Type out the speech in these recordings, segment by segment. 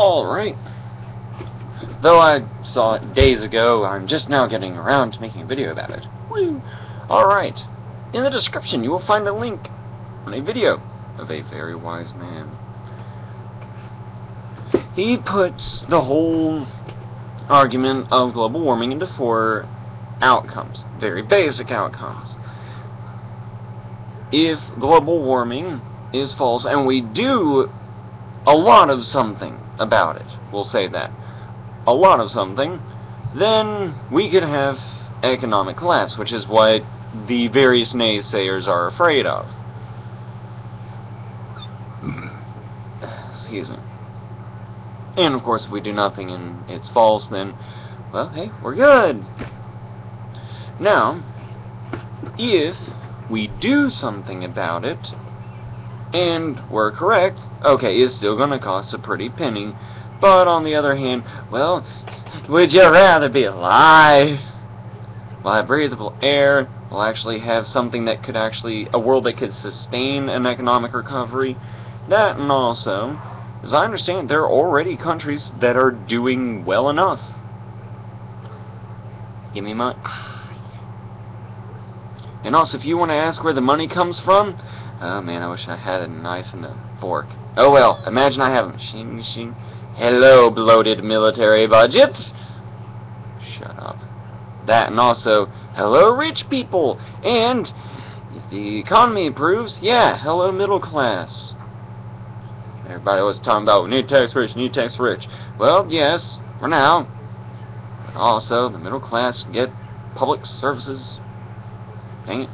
Alright. Though I saw it days ago, I'm just now getting around to making a video about it. Woo! Alright. In the description you will find a link on a video of a very wise man. He puts the whole argument of global warming into 4 outcomes. Very basic outcomes. If global warming is false, and we do a lot of something about it, we'll say that, a lot of something, then we could have economic collapse, which is what the various naysayers are afraid of. Excuse me. And of course, if we do nothing and it's false, then, well, hey, we're good. Now, if we do something about it, and we're correct, okay, it's still going to cost a pretty penny, but on the other hand, well, would you rather be alive? We'll have breathable air, we'll actually have something that could actually, a world that could sustain an economic recovery. That, and also, as I understand, there are already countries that are doing well enough. Give me money. And also, if you want to ask where the money comes from, oh man, I wish I had a knife and a fork. Oh well, imagine I have them. Shing, shing. Hello, bloated military budgets. Shut up. That, and also, hello, rich people. And if the economy improves, yeah, hello, middle class. Everybody was talking about, we need tax rich, need tax rich. Well, yes, for now. But also, the middle class get public services. Dang it.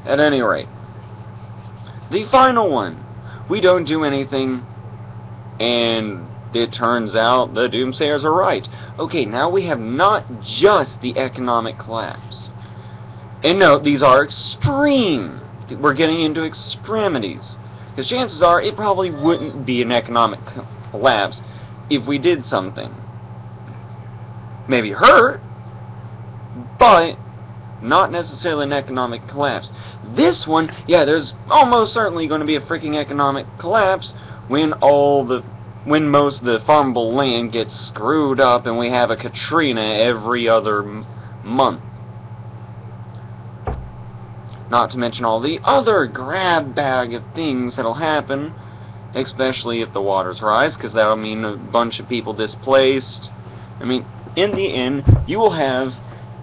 At any rate, the final one. We don't do anything, and it turns out the doomsayers are right. Okay, now we have not just the economic collapse. And note, these are extreme. We're getting into extremities. Because chances are, it probably wouldn't be an economic collapse if we did something. Maybe hurt, but not necessarily an economic collapse. This one, yeah, there's almost certainly going to be a freaking economic collapse when most of the farmable land gets screwed up and we have a Katrina every other month. Not to mention all the other grab bag of things that'll happen, especially if the waters rise, because that'll mean a bunch of people displaced. I mean, in the end, you will have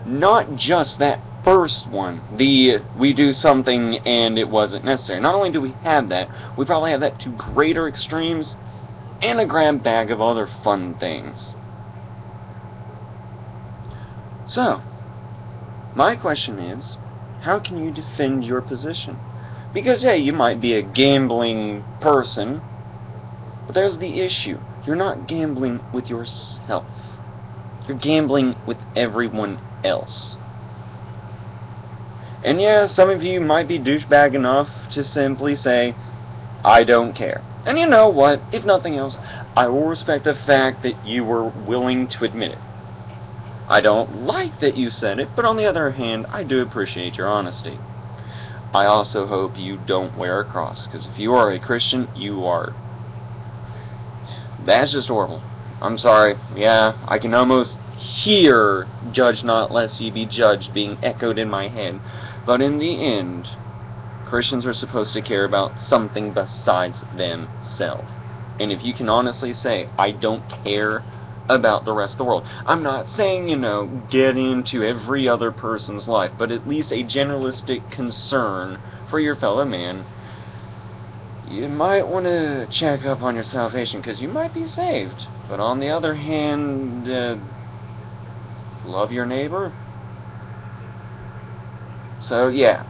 not just that first one, we do something and it wasn't necessary. Not only do we have that, we probably have that to greater extremes and a grab bag of other fun things. So, my question is, how can you defend your position? Because, yeah, you might be a gambling person, but there's the issue. You're not gambling with yourself. You're gambling with everyone else. And yeah, some of you might be douchebag enough to simply say, I don't care. And you know what? If nothing else, I will respect the fact that you were willing to admit it. I don't like that you said it, but on the other hand, I do appreciate your honesty. I also hope you don't wear a cross, because if you are a Christian, you are... That's just horrible. I'm sorry. Yeah, I can almost hear "judge not lest ye be judged" being echoed in my head. But in the end, Christians are supposed to care about something besides themselves. And if you can honestly say, I don't care about the rest of the world. I'm not saying, you know, get into every other person's life, but at least a generalistic concern for your fellow man. You might want to check up on your salvation, because you might be saved. But on the other hand, love your neighbor. So, yeah.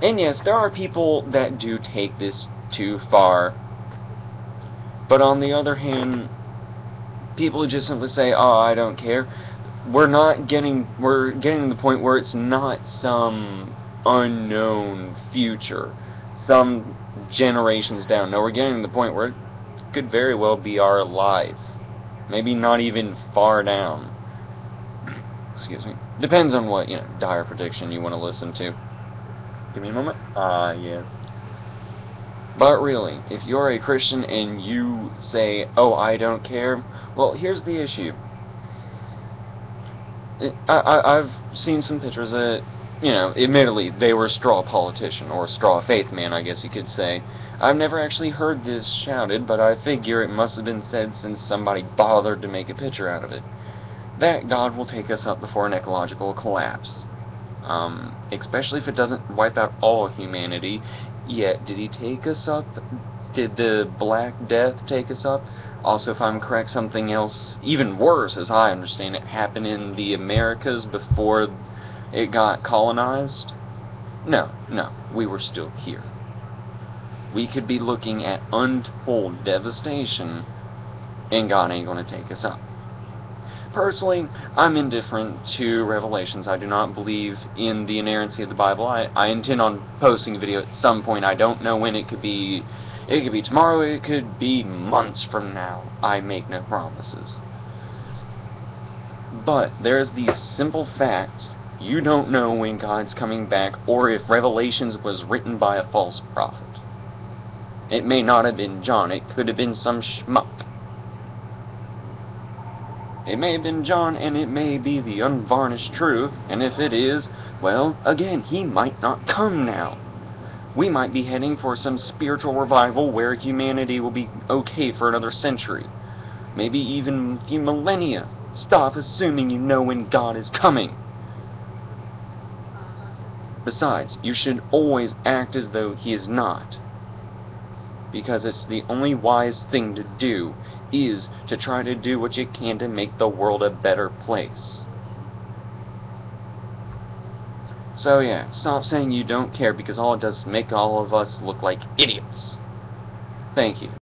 And yes, there are people that do take this too far. But on the other hand, people who just simply say, oh, I don't care. We're getting to the point where it's not some unknown future, some generations down. No, we're getting to the point where it could very well be our life. Maybe not even far down. Excuse me. Depends on what, dire prediction you want to listen to. Give me a moment. Yes. But really, if you're a Christian and you say, oh, I don't care, well, here's the issue. I've seen some pictures that, you know, admittedly, they were a straw politician, or a straw faith man, I guess you could say. I've never actually heard this shouted, but I figure it must have been said since somebody bothered to make a picture out of it. That God will take us up before an ecological collapse. Especially if it doesn't wipe out all humanity. Yet, did he take us up? Did the Black Death take us up? Also, if I'm correct, something else, even worse, as I understand it, happened in the Americas before it got colonized? No, we were still here. We could be looking at untold devastation, and God ain't going to take us up. Personally, I'm indifferent to Revelations. I do not believe in the inerrancy of the Bible. I intend on posting a video at some point. I don't know when. It could be tomorrow, it could be months from now. I make no promises. But there's the simple fact: you don't know when God's coming back, or if Revelations was written by a false prophet. It may not have been John. It could have been some schmuck. It may have been John, and it may be the unvarnished truth, and if it is, well, again, he might not come now. We might be heading for some spiritual revival where humanity will be okay for another century. Maybe even a few millennia. Stop assuming you know when God is coming. Besides, you should always act as though he is not. Because it's the only wise thing to do, is to try to do what you can to make the world a better place. So yeah, stop saying you don't care, because all it does is make all of us look like idiots. Thank you.